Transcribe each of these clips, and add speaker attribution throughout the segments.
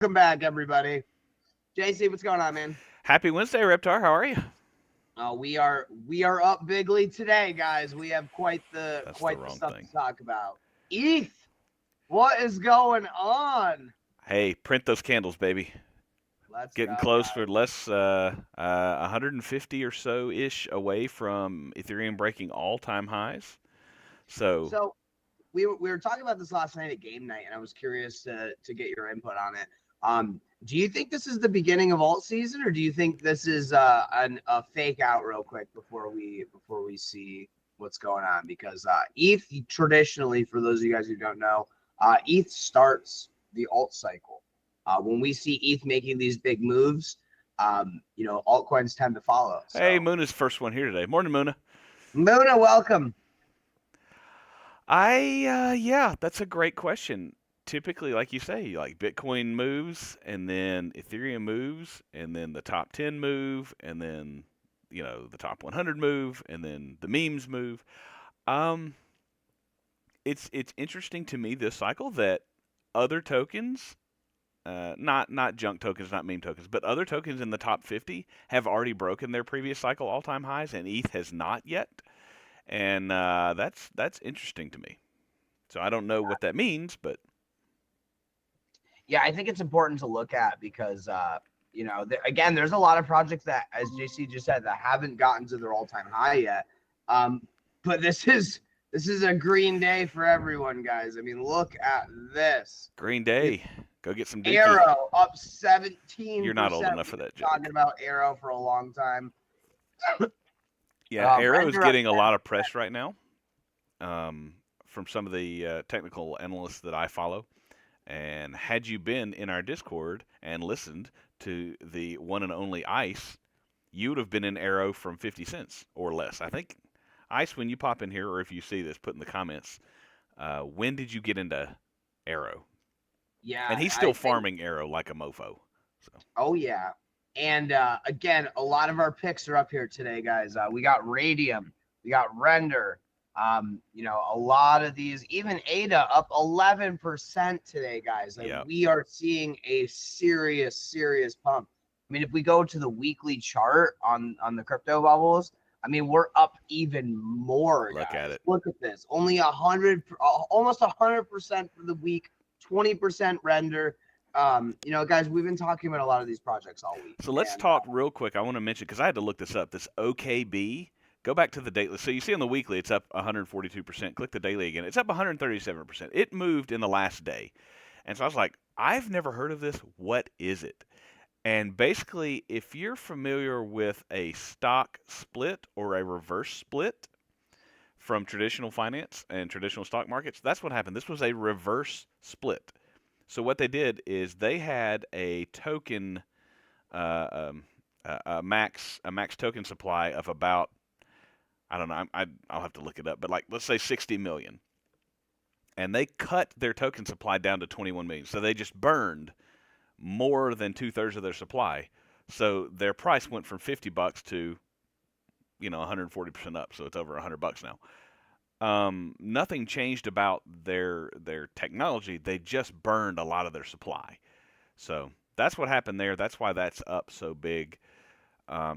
Speaker 1: Welcome back, everybody. JC, what's going on, man?
Speaker 2: Happy Wednesday, Reptar. How are you?
Speaker 1: We are up bigly today, guys. We have quite the
Speaker 2: That's the
Speaker 1: quite the
Speaker 2: wrong
Speaker 1: stuff to
Speaker 2: thing.
Speaker 1: talk about. ETH, what is going on?
Speaker 2: Hey, print those candles, baby.
Speaker 1: Let's
Speaker 2: Getting
Speaker 1: go,
Speaker 2: close. For
Speaker 1: guys.
Speaker 2: less, 150 or so ish away from Ethereum breaking all-time highs. So,
Speaker 1: So we were talking about this last night at game night, and I was curious to get your input on it. Do you think this is the beginning of alt season, or do you think this is a fake out real quick before we see what's going on? Because ETH traditionally, for those of you guys who don't know, ETH starts the alt cycle. When we see ETH making these big moves, altcoins tend to follow.
Speaker 2: hey,
Speaker 1: So,
Speaker 2: Muna's first one here today. Morning, Muna.
Speaker 1: Mona, welcome.
Speaker 2: Yeah, that's a great question. Typically, like you say, like Bitcoin moves, and then Ethereum moves, and then the top 10 move, and then, the top 100 move, and then the memes move. Um, it's interesting to me this cycle that other tokens, not junk tokens, not meme tokens, but other tokens in the top 50 have already broken their previous cycle all-time highs, and ETH has not yet. And that's interesting to me. So I don't know what that means, but
Speaker 1: Yeah, I think it's important to look at because again, there's a lot of projects that, as JC just said, that haven't gotten to their all-time high yet. Um, but this is a green day for everyone, guys. I mean, look at this.
Speaker 2: Green
Speaker 1: We
Speaker 2: Day, go get some Dookie.
Speaker 1: Arrow up
Speaker 2: You're not old
Speaker 1: 17%.
Speaker 2: enough
Speaker 1: We've
Speaker 2: for
Speaker 1: been
Speaker 2: that
Speaker 1: talking
Speaker 2: joke.
Speaker 1: about Arrow for a long time.
Speaker 2: Yeah, Arrow is
Speaker 1: Render up
Speaker 2: getting a
Speaker 1: 10.
Speaker 2: lot of press right now, um, from some of the technical analysts that I follow. And had you been in our Discord and listened to the one and only Ice, you would have been in Arrow from 50 cents or less. I think, Ice, when you pop in here, or if you see this, put in the comments, when did you get into Arrow?
Speaker 1: Yeah,
Speaker 2: And he's still
Speaker 1: I think.
Speaker 2: farming Arrow like a mofo. So,
Speaker 1: Oh yeah. And again, a lot of our picks are up here today, guys. We got Radium, we got Render. A lot of these, even ADA up 11% today, guys. Like,
Speaker 2: yeah.
Speaker 1: we are seeing a serious, serious pump. I mean, if we go to the weekly chart on the crypto bubbles, I mean, we're up even more,
Speaker 2: Look at
Speaker 1: guys.
Speaker 2: it.
Speaker 1: Look at this. Only 100, almost 100% for the week, 20% Render. Guys, we've been talking about a lot of these projects all week,
Speaker 2: So let's
Speaker 1: and
Speaker 2: talk real quick. I want to mention, because I had to look this up, this OKB. Go back to the daily. So you see on the weekly, it's up 142%. Click the daily again. It's up 137%. It moved in the last day. And so I was like, I've never heard of this. What is it? And basically, if you're familiar with a stock split or a reverse split from traditional finance and traditional stock markets, that's what happened. This was a reverse split. So what they did is they had a token, uh, um, a max token supply of about, I don't know, I'll have to look it up, but like let's say 60 million, and they cut their token supply down to 21 million. So they just burned more than 2/3 of their supply. So their price went from $50 to 140% up. So it's over $100 now. Nothing changed about their technology. They just burned a lot of their supply. So that's what happened there. That's why that's up so big.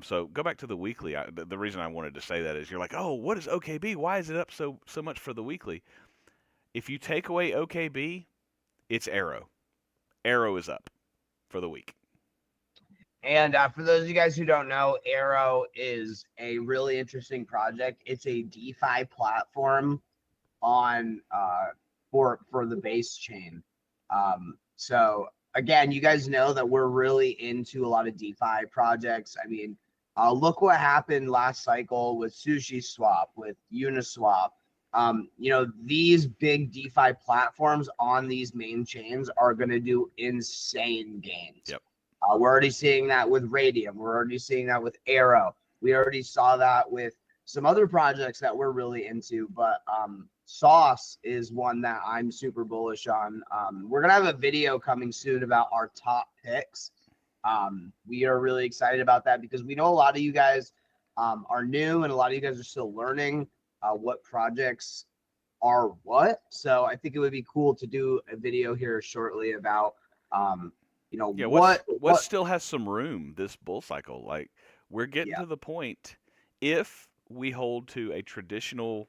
Speaker 2: So go back to the weekly. The reason I wanted to say that is you're like, oh, what is OKB? Why is it up so much for the weekly? If you take away OKB, it's Arrow. Arrow is up for the week.
Speaker 1: for those of you guys who don't know, Arrow is a really interesting project. It's a DeFi platform on for the base chain. So again, you guys know that we're really into a lot of DeFi projects. I mean, look what happened last cycle with Sushi Swap, with Uniswap. These big DeFi platforms on these main chains are going to do insane gains.
Speaker 2: Yep.
Speaker 1: We're already seeing that with Radium. We're already seeing that with Arrow. We already saw that with some other projects that we're really into, but Sauce is one that I'm super bullish on. We're gonna have a video coming soon about our top picks. We are really excited about that because we know a lot of you guys are new and a lot of you guys are still learning what projects are what. So I think it would be cool to do a video here shortly about
Speaker 2: Yeah, what
Speaker 1: what
Speaker 2: still has some room this bull cycle? Like we're getting
Speaker 1: yeah,
Speaker 2: to the point if we hold to a traditional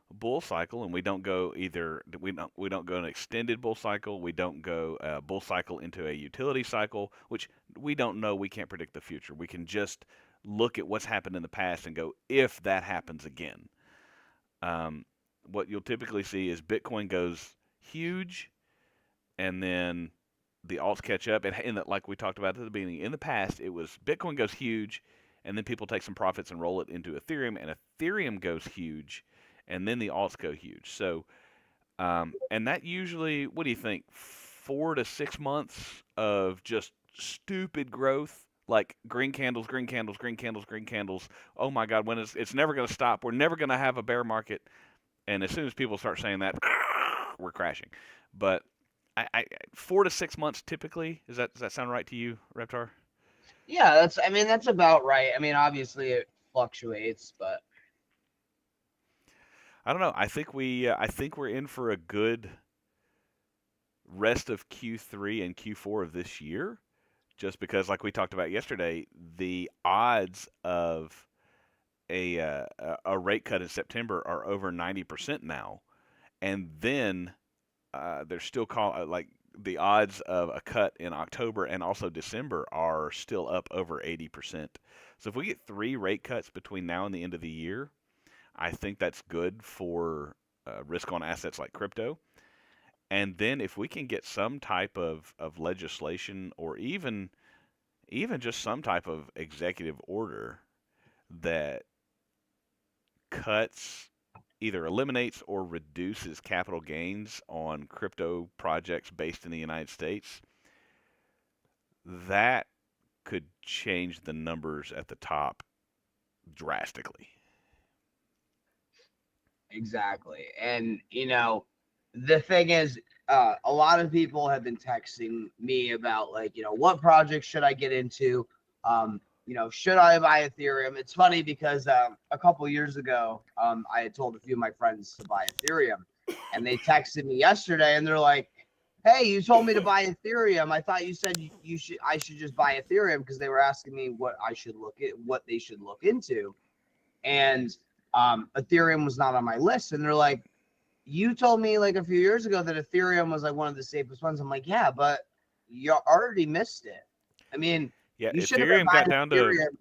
Speaker 2: bull cycle and we don't go either we don't go an extended bull cycle, we don't go a bull cycle into a utility cycle, which we don't know, we can't predict the future. We can just look at what's happened in the past and go if that happens again. Um, what you'll typically see is Bitcoin goes huge and then the alts catch up. And like we talked about at the beginning, in the past, it was Bitcoin goes huge, and then people take some profits and roll it into Ethereum, and Ethereum goes huge, and then the alts go huge. So, and that usually, what do you think, 4 to 6 months of just stupid growth, like green candles, green candles, green candles, green candles. Oh my God, when it's never going to stop. We're never going to have a bear market. And as soon as people start saying that, we're crashing. But 4 to 6 months typically. Does that sound right to you, Reptar?
Speaker 1: yeah, that's about right. I mean, obviously it fluctuates, but
Speaker 2: I don't know. I think we're in for a good rest of Q3 and Q4 of this year, just because, like we talked about yesterday, the odds of a rate cut in September are over 90% now, and then they're still like the odds of a cut in October and also December are still up over 80%. So if we get 3 rate cuts between now and the end of the year, I think that's good for risk on assets like crypto. And then if we can get some type of legislation or even just some type of executive order that cuts either eliminates or reduces capital gains on crypto projects based in the United States, that could change the numbers at the top drastically.
Speaker 1: exactly. And the thing is, a lot of people have been texting me about like, what projects should I get into? Should I buy Ethereum? It's funny because a couple years ago, I had told a few of my friends to buy Ethereum, and they texted me yesterday, and they're like, "Hey, you told me to buy Ethereum. I thought you said I should just buy Ethereum," because they were asking me what they should look into, and Ethereum was not on my list, and they're like, "You told me like a few years ago that Ethereum was like one of the safest ones." I'm like, "Yeah, but you already missed it. I mean,
Speaker 2: Yeah,
Speaker 1: you should have been
Speaker 2: Ethereum got
Speaker 1: buying
Speaker 2: down to.
Speaker 1: Ethereum."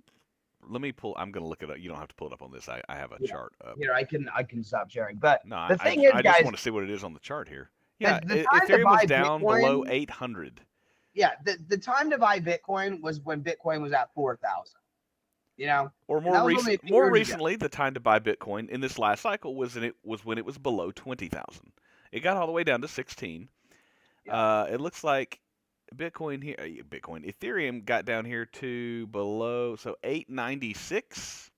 Speaker 2: Let me pull. I'm going to look it up. You don't have to pull it up on this. I have a
Speaker 1: Yeah,
Speaker 2: chart up.
Speaker 1: here I can stop sharing. But
Speaker 2: No,
Speaker 1: the thing is,
Speaker 2: I just
Speaker 1: guys,
Speaker 2: want to see what it is on the chart here. Yeah,
Speaker 1: the time to
Speaker 2: Ethereum was
Speaker 1: buy
Speaker 2: down below
Speaker 1: Bitcoin,
Speaker 2: 800.
Speaker 1: yeah, the time to buy Bitcoin was when Bitcoin was at 4,000.
Speaker 2: Or
Speaker 1: And that was only a few
Speaker 2: more
Speaker 1: years ago.
Speaker 2: recently, the time to buy Bitcoin in this last cycle was when it was below 20,000. It got all the way down to 16.
Speaker 1: Yeah.
Speaker 2: It looks like Ethereum got down here to below 896.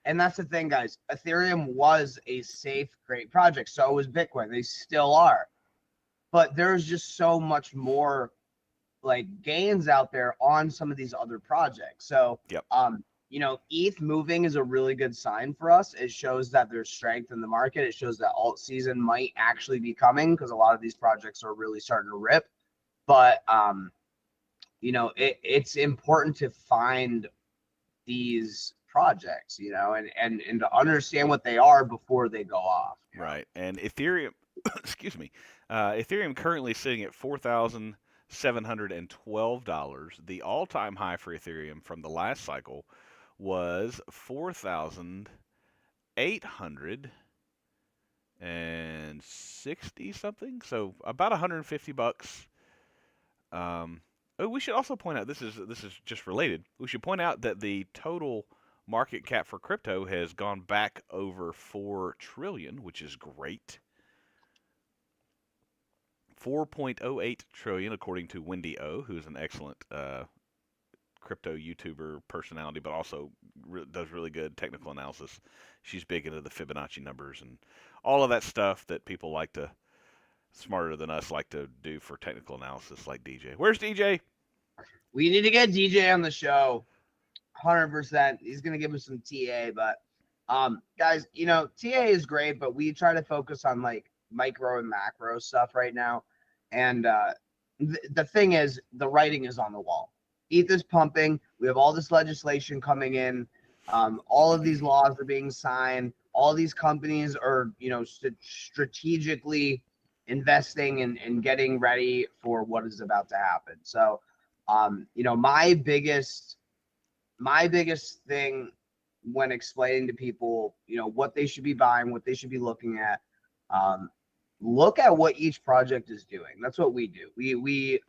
Speaker 1: And that's the thing, guys. Ethereum was a safe, great project. So was Bitcoin. They still are. But there's just so much more like gains out there on some of these other projects. So
Speaker 2: Yep.
Speaker 1: ETH moving is a really good sign for us. It shows that there's strength in the market. It shows that alt season might actually be coming because a lot of these projects are really starting to rip. But it's important to find these projects, and to understand what they are before they go off.
Speaker 2: Right. And Ethereum, excuse me, Ethereum currently sitting at $4,712. The all-time high for Ethereum from the last cycle was 4,860 something. So about 150 bucks. We should also point out this is just related. We should point out that the total market cap for crypto has gone back over 4 trillion, which is great. 4.08 trillion according to Wendy O, who's an excellent crypto YouTuber personality, but also does really good technical analysis. She's big into the Fibonacci numbers and all of that stuff that people smarter than us like to do for technical analysis, like DJ. Where's DJ?
Speaker 1: We need to get DJ on the show. 100%. He's gonna give us some TA, but guys, TA is great, but we try to focus on like micro and macro stuff right now, and the thing is, the writing is on the wall. ETH is pumping. We have all this legislation coming in. All of these laws are being signed. All these companies are, strategically investing and getting ready for what is about to happen. So, my biggest thing when explaining to people, what they should be buying, what they should be looking at, look at what each project is doing. That's what we do. We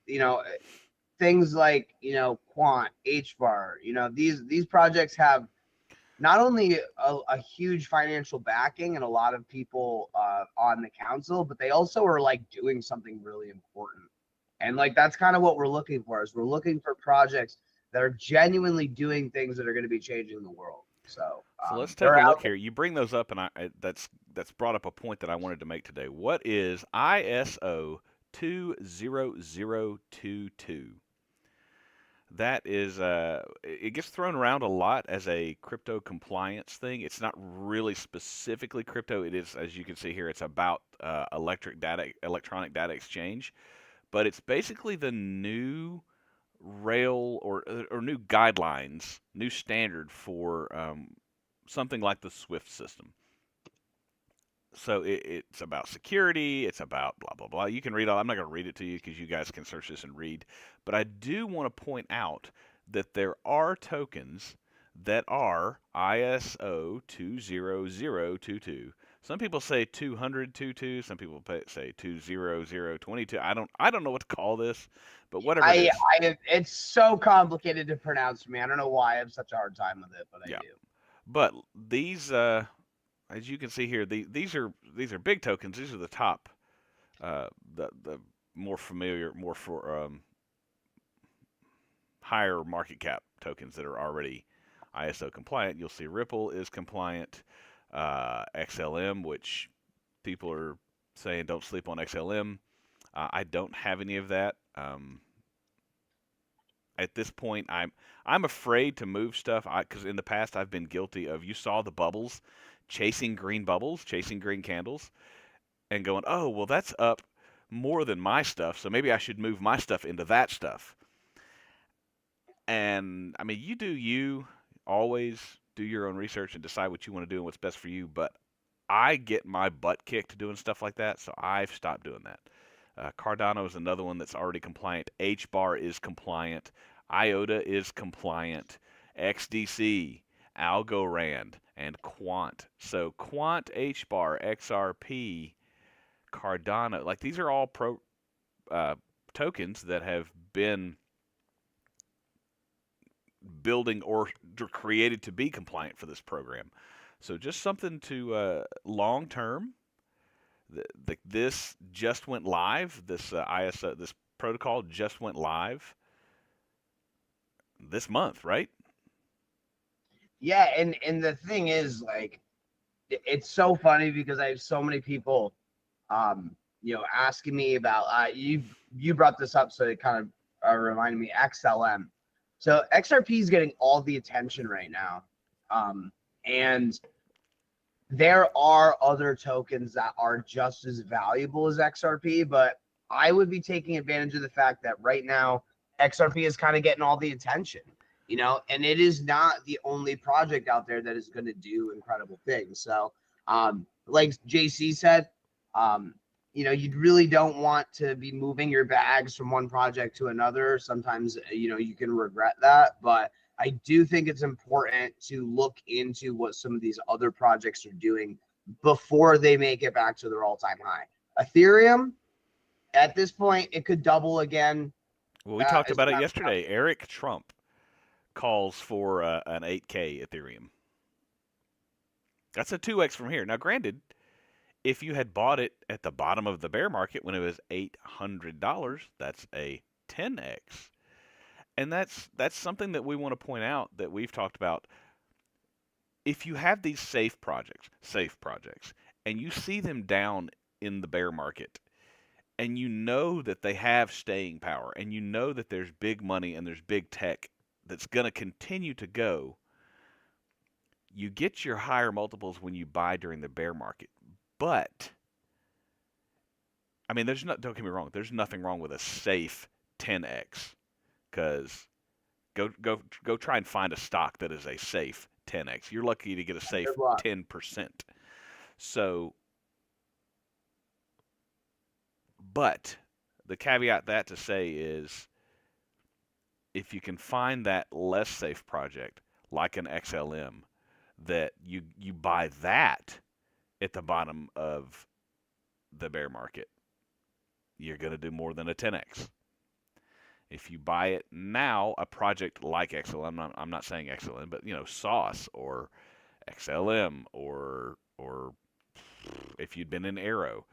Speaker 1: things like, Quant, HBAR, these projects have not only a huge financial backing and a lot of people on the council, but they also are like doing something really important. And like that's kind of what we're looking for, is we're looking for projects that are genuinely doing things that are going to be changing the world. So
Speaker 2: So let's take
Speaker 1: they're
Speaker 2: a
Speaker 1: out
Speaker 2: look here. You bring those up, and that's brought up a point that I wanted to make today. What is ISO 20022? That is, it gets thrown around a lot as a crypto compliance thing. It's not really specifically crypto. It is, as you can see here, it's about electronic data exchange, but it's basically the new rail or new guidelines, new standard for something like the SWIFT system. So it's about security. It's about blah blah blah. You can read all. I'm not going to read it to you because you guys can search this and read. But I do want to point out that there are tokens that are ISO 20022. Some people say 20022. Some people say 20022. I don't know what to call this, but whatever it is.
Speaker 1: It's so complicated to pronounce for me. I don't know why I have such a hard time with it, but I do.
Speaker 2: But these, as you can see here, these are big tokens. These are the top, the more familiar, more for higher market cap tokens that are already ISO compliant. You'll see Ripple is compliant, XLM, which people are saying don't sleep on XLM. I don't have any of that. At this point, I'm afraid to move stuff because in the past I've been guilty of. You saw the bubbles, chasing green candles, and going, oh well, that's up more than my stuff, so maybe I should move my stuff into that stuff. And I mean, you always do your own research and decide what you want to do and what's best for you. But I get my butt kicked doing stuff like that, so I've stopped doing that. Cardano is another one that's already compliant. HBAR is compliant. IOTA is compliant. XDC, Algorand, and Quant. So Quant, HBAR, XRP, Cardano, like these are all tokens that have been building or created to be compliant for this program. So just something to long term. This just went live. This ISO, this protocol just went live this month, right?
Speaker 1: Yeah, and the thing is, like, it's so funny because I have so many people, asking me about. You brought this up, so it kind of reminded me XLM. So XRP is getting all the attention right now, and there are other tokens that are just as valuable as XRP, but I would be taking advantage of the fact that right now XRP is kind of getting all the attention, and it is not the only project out there that is going to do incredible things. So, like JC said, you really don't want to be moving your bags from one project to another. Sometimes, you can regret that, but I do think it's important to look into what some of these other projects are doing before they make it back to their all-time high. Ethereum, at this point, it could double again.
Speaker 2: Well, we talked about it yesterday. Eric Trump calls for an 8K Ethereum. That's a 2x from here. Now, granted, if you had bought it at the bottom of the bear market when it was $800, that's a 10x. And that's something that we want to point out that we've talked about. If you have these safe projects, and you see them down in the bear market, and you know that they have staying power, and you know that there's big money and there's big tech that's going to continue to go, you get your higher multiples when you buy during the bear market. But I mean, don't get me wrong, there's nothing wrong with a safe 10x, because go try and find a stock that is a safe 10x. You're lucky to get a safe
Speaker 1: Good luck.
Speaker 2: 10%. So, but the caveat that to say is, if you can find that less safe project like an XLM, that you buy that at the bottom of the bear market, you're going to do more than a 10x. If you buy it now, a project like XLM, I'm not saying XLM, but Sauce or XLM, or if you'd been in Arrow,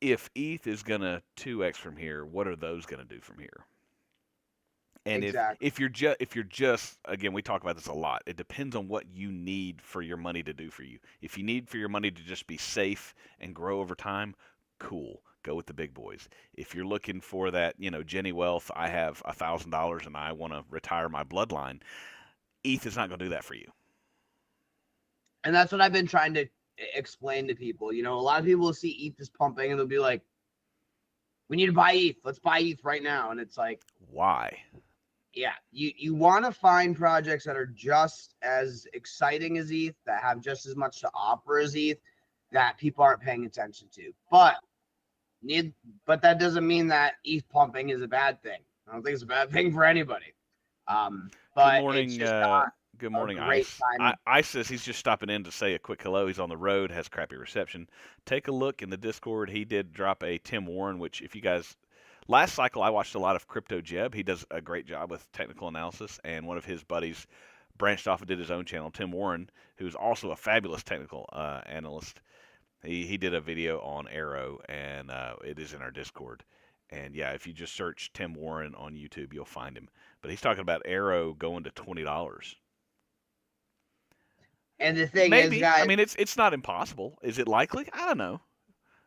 Speaker 2: if ETH is gonna 2x from here, what are those gonna do from here? And
Speaker 1: Exactly.
Speaker 2: if you're just again, we talk about this a lot. It depends on what you need for your money to do for you. If you need for your money to just be safe and grow over time, cool, go with the big boys. If you're looking for that, Jenny Wealth, I have $1,000 and I want to retire my bloodline, ETH is not going to do that for you.
Speaker 1: And that's what I've been trying to explain to people. A lot of people will see ETH is pumping and they'll be like, we need to buy ETH. Let's buy ETH right now. And it's like,
Speaker 2: why?
Speaker 1: Yeah, you want to find projects that are just as exciting as ETH, that have just as much to offer as ETH, that people aren't paying attention to. But that doesn't mean that ETH pumping is a bad thing. I don't think it's a bad thing for anybody. But
Speaker 2: good morning,
Speaker 1: it's just not
Speaker 2: good morning,
Speaker 1: Ice.
Speaker 2: Ice says he's just stopping in to say a quick hello. He's on the road, has crappy reception. Take a look in the Discord. He did drop a Tim Warren, which if you guys, last cycle I watched a lot of Crypto Jeb. He does a great job with technical analysis, and one of his buddies branched off and did his own channel, Tim Warren, who's also a fabulous technical analyst. He did a video on Arrow, and it is in our Discord. And yeah, if you just search Tim Warren on YouTube, you'll find him. But he's talking about Arrow going to $20.
Speaker 1: And the thing
Speaker 2: Maybe.
Speaker 1: is, guys,
Speaker 2: I mean, it's not impossible. Is it likely? I don't know.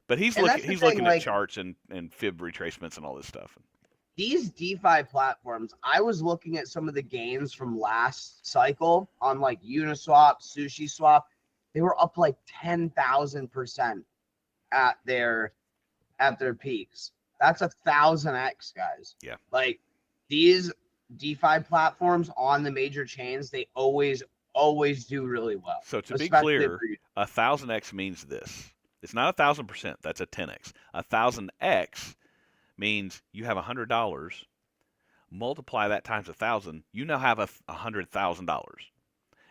Speaker 2: But he's looking at charts and fib retracements and all this stuff.
Speaker 1: These DeFi platforms, I was looking at some of the gains from last cycle on like Uniswap, SushiSwap. They were up like 10,000% at their peaks. That's 1,000x, guys.
Speaker 2: Yeah.
Speaker 1: Like these DeFi platforms on the major chains, they always do really well.
Speaker 2: So to be clear, 1,000x means this. It's not 1,000%. That's a 10x. 1,000x means you have $100. Multiply that times 1,000. You now have $100,000.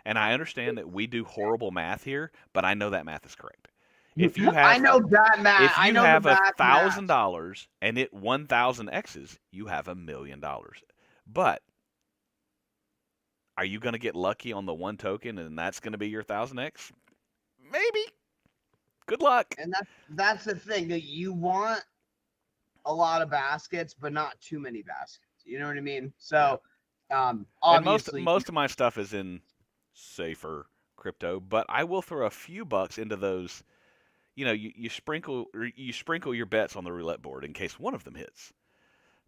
Speaker 2: And I understand that we do horrible math here, but I know that math is correct. If you have,
Speaker 1: I know that math.
Speaker 2: If you have $1,000 and it 1,000 x's, you have $1 million. But are you going to get lucky on the one token and that's going to be your 1,000x? Maybe. Good luck.
Speaker 1: And that's the thing, that you want a lot of baskets, but not too many baskets. You know what I mean? So, obviously,
Speaker 2: and most of my stuff is in safer crypto, but I will throw a few bucks into those. You sprinkle your bets on the roulette board in case one of them hits,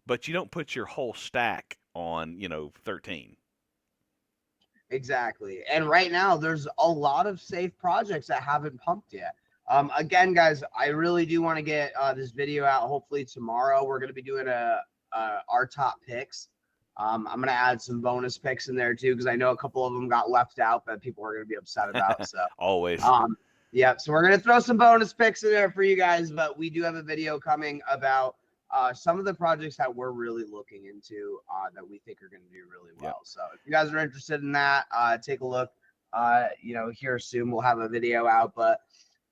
Speaker 2: but you don't put your whole stack on 13.
Speaker 1: Exactly. And right now, there's a lot of safe projects that haven't pumped yet. Again, guys, I really do want to get this video out. Hopefully tomorrow, we're going to be doing our top picks. I'm going to add some bonus picks in there too, because I know a couple of them got left out that people are going to be upset about. So
Speaker 2: always.
Speaker 1: Yeah. So we're going to throw some bonus picks in there for you guys, but we do have a video coming about some of the projects that we're really looking into that we think are going to do really well.
Speaker 2: Yep.
Speaker 1: So if you guys are interested in that, take a look. Here soon we'll have a video out, but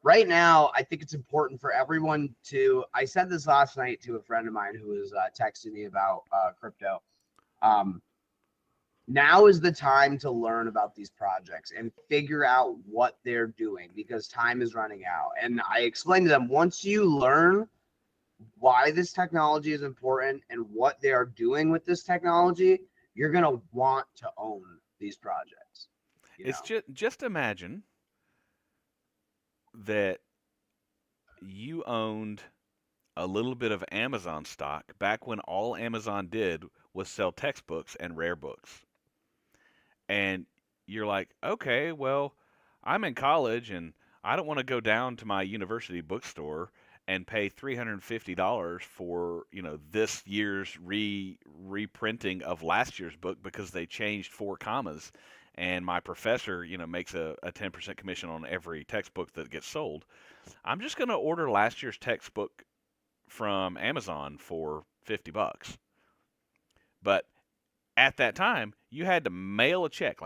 Speaker 1: right now I think it's important for everyone to. I said this last night to a friend of mine who was texting me about crypto. Now is the time to learn about these projects and figure out what they're doing, because time is running out. And I explained to them, once you learn why this technology is important and what they are doing with this technology, you're going to want to own these projects.
Speaker 2: It's just imagine that you owned a little bit of Amazon stock back when all Amazon did was sell textbooks and rare books. And you're like, okay, well, I'm in college and I don't want to go down to my university bookstore and pay $350 for, this year's reprinting of last year's book because they changed 4 commas, and my professor, makes a 10% commission on every textbook that gets sold. I'm just going to order last year's textbook from Amazon for $50. But at that time, you had to mail a check.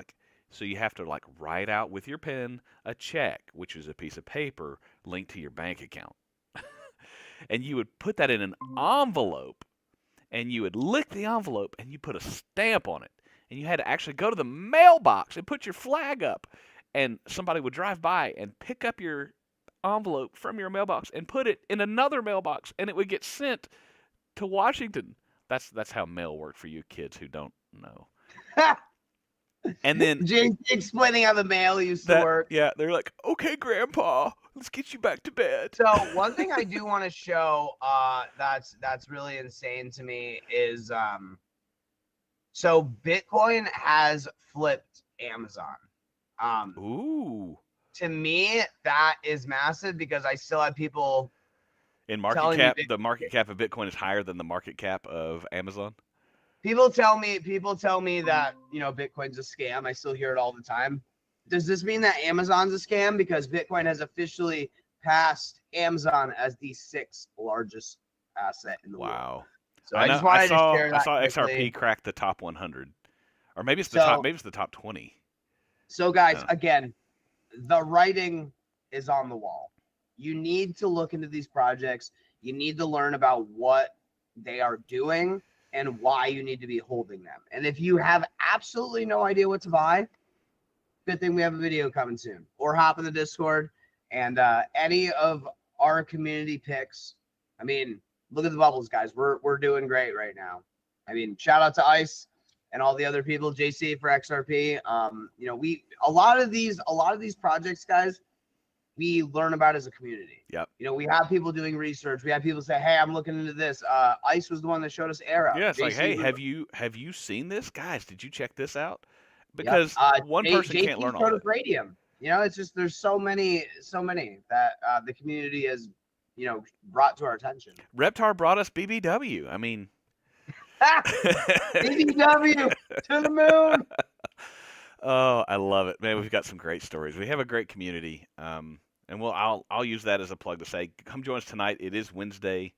Speaker 2: So you have to write out with your pen a check, which is a piece of paper linked to your bank account. And you would put that in an envelope, and you would lick the envelope, and you put a stamp on it. And you had to actually go to the mailbox and put your flag up. And somebody would drive by and pick up your envelope from your mailbox and put it in another mailbox, and it would get sent to Washington. That's how mail worked for you kids who don't know. And then
Speaker 1: James explaining how the mail used to work.
Speaker 2: Yeah, they're like, "Okay, Grandpa, let's get you back to bed."
Speaker 1: So one thing I do want to show that's really insane to me is so Bitcoin has flipped Amazon.
Speaker 2: Ooh.
Speaker 1: To me, that is massive because I still have people
Speaker 2: in market cap. The market cap of Bitcoin is higher than the market cap of Amazon.
Speaker 1: People tell me that, Bitcoin's a scam. I still hear it all the time. Does this mean that Amazon's a scam? Because Bitcoin has officially passed Amazon as the 6th largest asset in the world.
Speaker 2: Wow.
Speaker 1: So I just wanted to share that.
Speaker 2: I saw
Speaker 1: quickly.
Speaker 2: XRP crack the top 100. Or maybe it's the top 20.
Speaker 1: So guys, again, the writing is on the wall. You need to look into these projects. You need to learn about what they are doing and why you need to be holding them. And if you have absolutely no idea what to buy, good thing we have a video coming soon. Or hop in the Discord and any of our community picks. I mean, look at the bubbles, guys. We're doing great right now. I mean, shout out to Ice and all the other people, JC for XRP. A lot of these projects, guys, we learn about as a community.
Speaker 2: Yep.
Speaker 1: We have people doing research. We have people say, "Hey, I'm looking into this." Ice was the one that showed us Arrow.
Speaker 2: Yeah, it's like, "Hey, have you seen this, guys? Did you check this out?" Because one person can't learn all of it.
Speaker 1: Radium. It's just there's so many that the community has, brought to our attention.
Speaker 2: Reptar brought us BBW. I mean,
Speaker 1: BBW to the moon.
Speaker 2: Oh, I love it, man. We've got some great stories. We have a great community, and I'll use that as a plug to say, come join us tonight. It is Wednesday.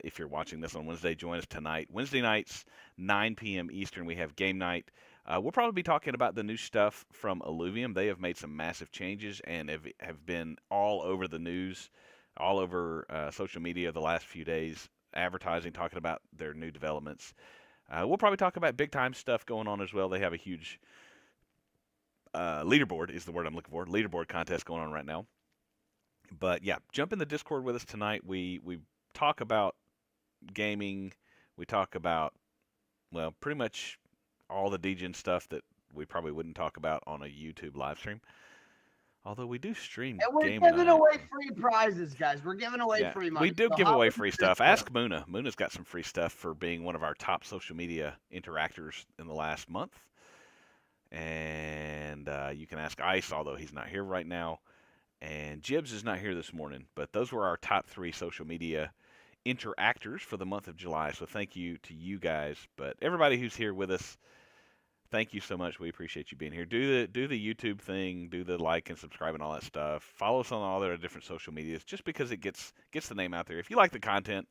Speaker 2: If you're watching this on Wednesday, join us tonight. Wednesday nights, 9 p.m. Eastern, we have game night. We'll probably be talking about the new stuff from Illuvium. They have made some massive changes and have been all over the news, all over social media the last few days, advertising, talking about their new developments. We'll probably talk about big-time stuff going on as well. They have a huge leaderboard is the word I'm looking for. Leaderboard contest going on right now. But yeah, jump in the Discord with us tonight. We talk about gaming. We talk about, well, pretty much all the degen stuff that we probably wouldn't talk about on a YouTube live stream. Although we do stream
Speaker 1: and we're
Speaker 2: gaming.
Speaker 1: Giving away free prizes, guys. We're giving away free money.
Speaker 2: We do give away free stuff. Ask Muna. Muna's got some free stuff for being one of our top social media interactors in the last month. And you can ask Ice, although he's not here right now. And Jibs is not here this morning. But those were our top 3 social media interactors for the month of July. So thank you to you guys. But everybody who's here with us, thank you so much. We appreciate you being here. Do the YouTube thing. Do the like and subscribe and all that stuff. Follow us on all their different social medias just because it gets the name out there. If you like the content,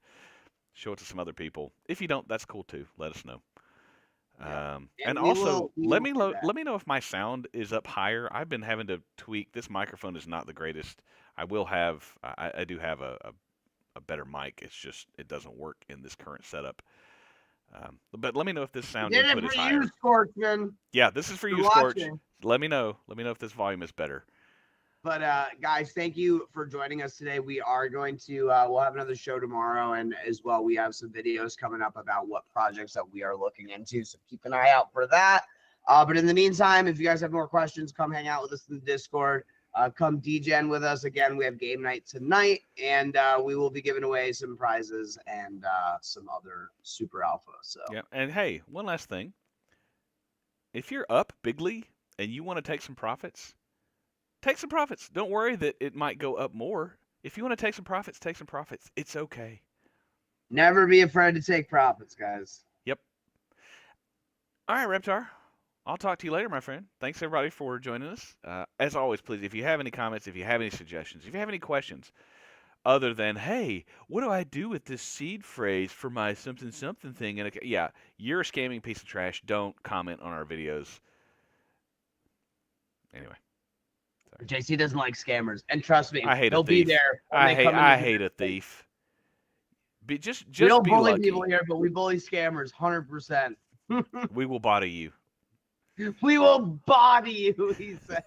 Speaker 2: show it to some other people. If you don't, that's cool too. Let us know.
Speaker 1: Yeah.
Speaker 2: And also, let me know if my sound is up higher. I've been having to tweak. This microphone is not the greatest. I do have a better mic. It's just it doesn't work in this current setup. But let me know if this sound input is higher.
Speaker 1: Scorchman.
Speaker 2: Yeah, this is for you, Scorch. Let me know. Let me know if this volume is better.
Speaker 1: But guys, thank you for joining us today. We are going to we'll have another show tomorrow, and as well we have some videos coming up about what projects that we are looking into. So keep an eye out for that. But in the meantime, if you guys have more questions, come hang out with us in the Discord. Come degen with us. Again, we have game night tonight, and we will be giving away some prizes and some other super alpha. So
Speaker 2: yeah, and hey, one last thing. If you're up bigly and you want to take some profits, Take some profits. Don't worry that it might go up more. If you want to take some profits, take some profits. It's okay.
Speaker 1: Never be afraid to take profits, guys.
Speaker 2: Yep. All right, Reptar. I'll talk to you later, my friend. Thanks, everybody, for joining us. As always, please, if you have any comments, if you have any suggestions, if you have any questions, other than, hey, what do I do with this seed phrase for my something something thing? And yeah, you're a scamming piece of trash. Don't comment on our videos. Anyway. Sorry.
Speaker 1: JC doesn't like scammers. And trust me,
Speaker 2: I hate
Speaker 1: he'll
Speaker 2: a thief.
Speaker 1: be there.
Speaker 2: I hate a thief. Just
Speaker 1: we don't
Speaker 2: be
Speaker 1: bully
Speaker 2: lucky.
Speaker 1: people here, but we bully scammers 100%.
Speaker 2: We will body you.
Speaker 1: We will body you, he said.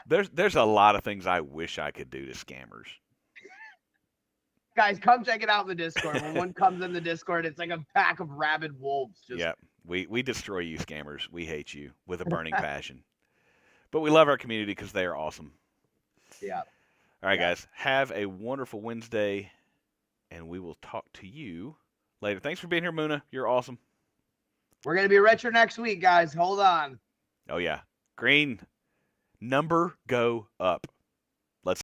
Speaker 2: There's a lot of things I wish I could do to scammers.
Speaker 1: Guys, come check it out in the Discord. When one comes in the Discord, it's like a pack of rabid wolves.
Speaker 2: Yeah, we destroy you scammers. We hate you with a burning passion. But we love our community because they are awesome.
Speaker 1: Yeah.
Speaker 2: All right, guys. Have a wonderful Wednesday, and we will talk to you later. Thanks for being here, Muna. You're awesome.
Speaker 1: We're going to be richer next week, guys. Hold on.
Speaker 2: Oh, yeah. Green, number go up.